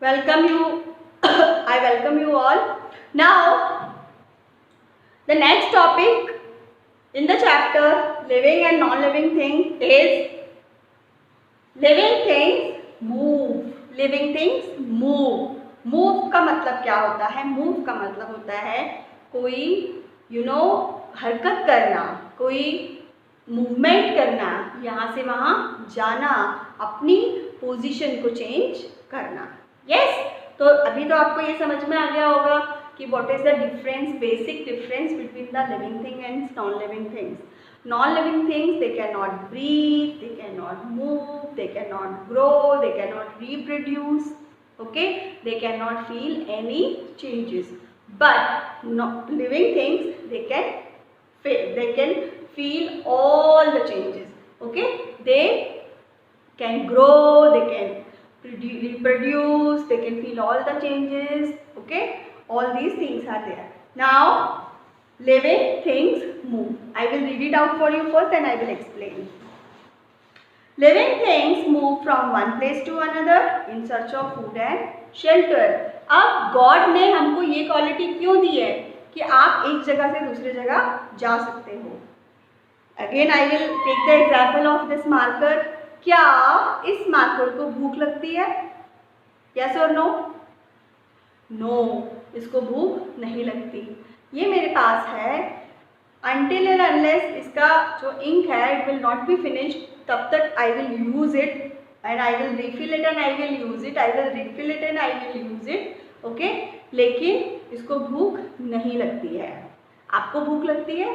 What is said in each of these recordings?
Welcome you. I welcome you all. Now, the next topic in the chapter living and non-living things is living things move. Living things move. Move का मतलब क्या होता है? Move का मतलब होता है कोई हरकत करना, कोई मूवमेंट करना, यहाँ से वहाँ जाना, अपनी पोजीशन को चेंज करना. यस, तो अभी तो आपको ये समझ में आ गया होगा कि what is the difference, basic difference between the living thing and non living things. Non living things, they cannot breathe, they cannot move, they cannot grow, they cannot reproduce, okay, they cannot feel any changes. But living things, they can feel all the changes. Okay, they can grow, they can reproduce, they can feel all the changes. Okay, all these things are there. Now, living things move. I will read it out for you first and I will explain. Living things move from one place to another in search of food and shelter. अब God ने हमको ये quality क्यों दी है कि आप एक जगह से दूसरी जगह जा सकते हो. Again I will take the example of this marker. क्या इस मार्कर को भूख लगती है? यस और नो? नो, इसको भूख नहीं लगती. ये मेरे पास है. अनटिल एंड अनलेस इसका जो इंक है it will not be finished, तब तक I will use it and I will refill it and I will use it, I will refill it and I will use it. Okay, लेकिन इसको भूख नहीं लगती है. आपको भूख लगती है?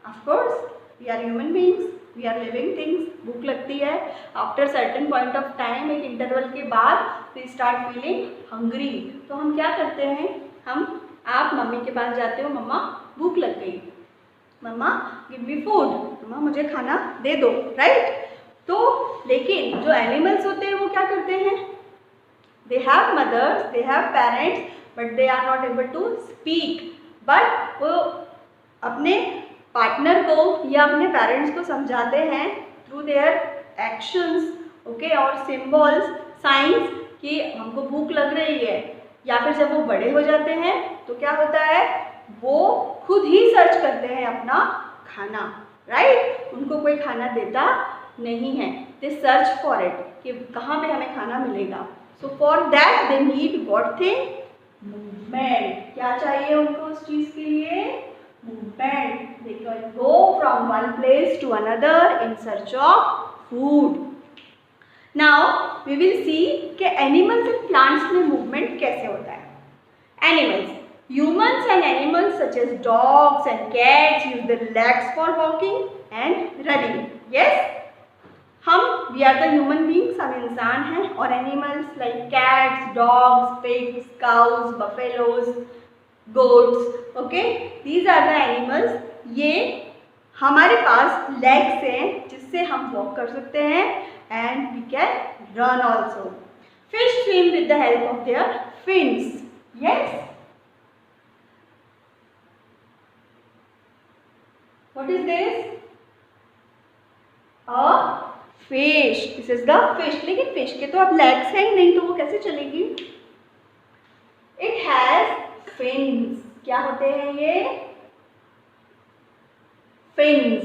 Of course, we are human beings, we are living things. भूख लगती है. After certain point of time, एक इंटरवल के बाद वी स्टार्ट फीलिंग हंग्री. तो हम क्या करते हैं? आप मम्मी के पास जाते हो, मम्मा भूख लग गई, मम्मा गिव मी फूड, मम्मा मुझे खाना दे दो, राइट? तो लेकिन जो एनिमल्स होते हैं वो क्या करते हैं? They have mothers, they have parents, but they are not able to speak. But वो अपने पार्टनर को या अपने पेरेंट्स को समझाते हैं थ्रू देयर एक्शंस, ओके, और सिम्बल्स, साइंस कि हमको भूख लग रही है. या फिर जब वो बड़े हो जाते हैं तो क्या होता है? वो खुद ही सर्च करते हैं अपना खाना, राइट? उनको कोई खाना देता नहीं है. दे सर्च फॉर इट कि कहाँ पे हमें खाना मिलेगा. So for that they need what thing? Movement. क्या चाहिए उनको उस चीज़ के लिए? Movement. They can go from one place to another in search of food. Now we will see कि animals and plants में movement कैसे होता है. Animals, humans and animals such as dogs and cats use their legs for walking and running. Yes, we are the human beings, हम इंसान हैं, और animals like cats, dogs, pigs, cows, buffaloes, goats, okay, these are the animals. ये हमारे पास legs हैं जिससे हम walk कर सकते हैं and we can run also. Fish swim with the help of their fins. Yes. What is this? A fish. This is the fish. लेकिन fish के तो अब legs हैं ही नहीं, तो वो कैसे चलेगी? It has fins. क्या होते हैं ये? Fins.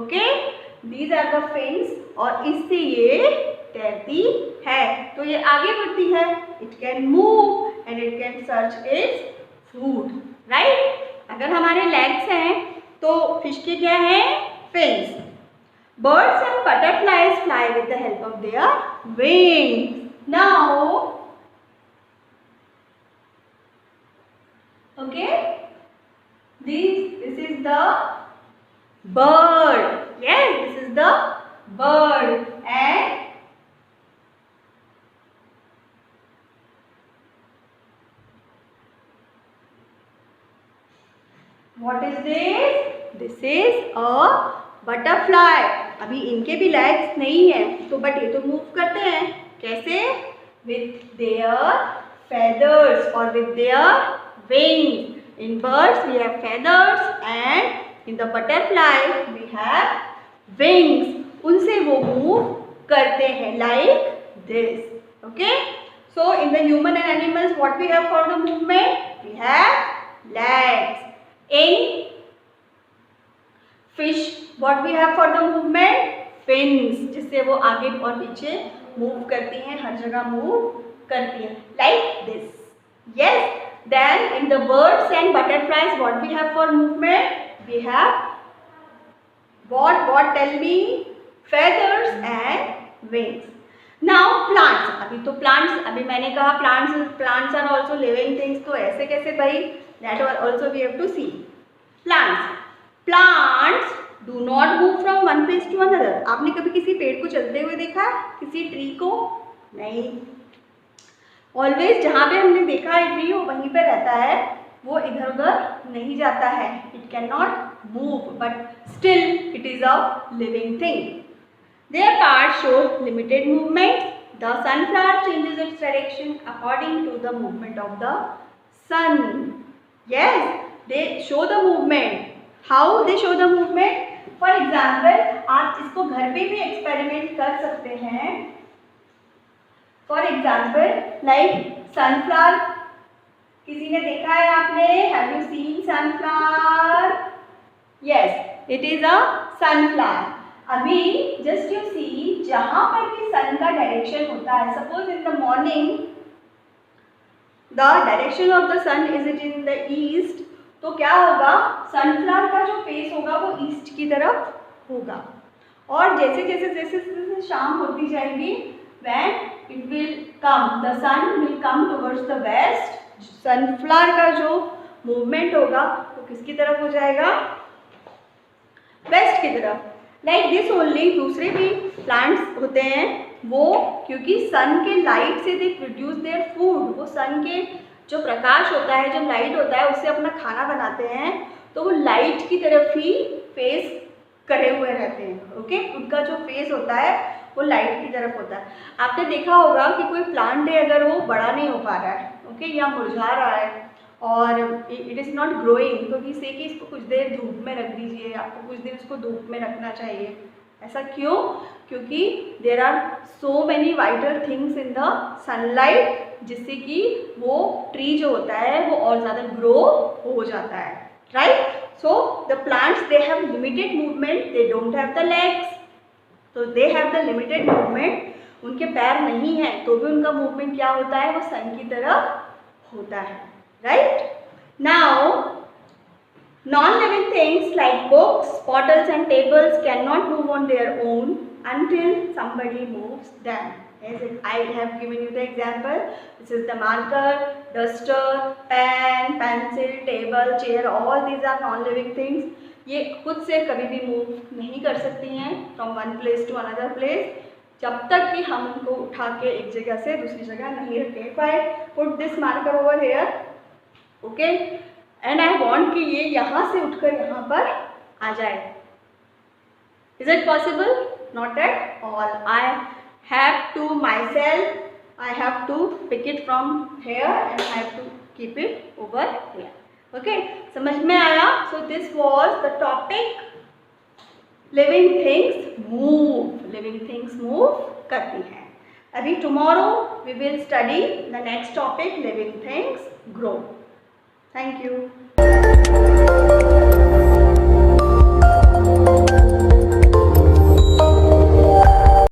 Okay? These are the fins. और इससे ये तैरती है, तो ये आगे बढ़ती है. It can move and it can search its food, right? अगर हमारे लेग्स हैं तो फिश के क्या है? Fins. Birds and butterflies fly with the help of their wings. Now okay, this is the bird. Yes, this is the bird. And what is this? This is a butterfly. अभी इनके भी legs नहीं है, तो but ये तो move करते हैं. कैसे? With their feathers or with their wings. In birds we have feathers and in the butterfly we have wings. उनसे वो मूव करते हैं like this. Okay? So in the human and animals, what we have for the movement? We have legs. In fish, what we have for the movement? Fins, जिससे वो आगे और पीछे move करती हैं, हर जगह मूव करती हैं, like this. Yes. Then in the birds and butterflies, what we have for movement? We have what? Tell me. Feathers and wings. Now plants. अभी तो plants, अभी मैंने कहा plants are also living things. तो ऐसे कैसे भाई? That also we have to see. Plants do not move from one place to another. आपने कभी किसी पेड़ को चलते हुए देखा? किसी ट्री को? नहीं. ऑलवेज जहाँ पे हमने देखा है ट्री वो वहीं पे रहता है, वो इधर उधर नहीं जाता है. It can not move but still it is a living thing. Their parts show limited movement. The sunflower changes its direction according to the movement of the sun. Yes, they show the movement. How they show the movement? For example, आप इसको घर पे भी experiment कर सकते हैं. For example, like sunflower. किसी ने देखा है आपने? Have you seen sunflower? Yes, it is a sunflower. अभी जस्ट यू सी, जहां पर भी सन का डायरेक्शन होता है, suppose in the morning the direction of the sun is it in the east, तो क्या होगा? सनफ्लावर का जो फेस होगा वो ईस्ट की तरफ होगा. और जैसे जैसे जैसे जैसे शाम होती जाएगी, when it will come, the sun will come towards the west, sunflower का जो मूवमेंट होगा वो किसकी तरफ हो जाएगा? वेस्ट की तरफ. Like this only. दूसरे भी प्लांट्स होते हैं, वो क्योंकि सन के लाइट से दे प्रोड्यूस देयर फूड, वो सन के जो प्रकाश होता है, जो लाइट होता है, उससे अपना खाना बनाते हैं, तो वो लाइट की तरफ ही फेस करे हुए रहते हैं. ओके, उनका जो फेस होता है वो लाइट की तरफ होता है. आपने देखा होगा कि कोई प्लांट है, अगर वो बड़ा नहीं हो पा रहा है, ओके, या मुरझा रहा है और इट इज़ नॉट ग्रोइंग, तो वी से कि इसको कुछ देर धूप में रख दीजिए, आपको कुछ देर इसको धूप में रखना चाहिए. ऐसा क्यों? क्योंकि there are so many vital things in the sunlight, जिससे कि वो ट्री जो होता है वो और ज़्यादा ग्रो हो जाता है. Right. So the plants they have limited movement, they don't have the legs, तो they have the limited movement. उनके पैर नहीं हैं तो भी उनका मूवमेंट क्या होता है? वो सन की तरफ होता है. Right? Now, non-living things like books, bottles and tables cannot move on their own until somebody moves them. As I have given you the example, this is the marker, duster, pen, pencil, table, chair, all these are non-living things. ये खुद से कभी भी move नहीं कर सकती हैं from one place to another place, जब तक कि हम उनको उठा के एक जगह से दूसरी जगह नहीं रखें. If I put this marker over here, okay, and I want कि ये यहाँ से उठकर यहाँ पर आ जाए. Is it possible? Not at all. I have to myself, I have to pick it from here and I have to keep it over here. Okay, समझ में आया? So this was the topic, living things move. Living things move करती हैं. अभी tomorrow we will study the next topic, living things grow. Thank you.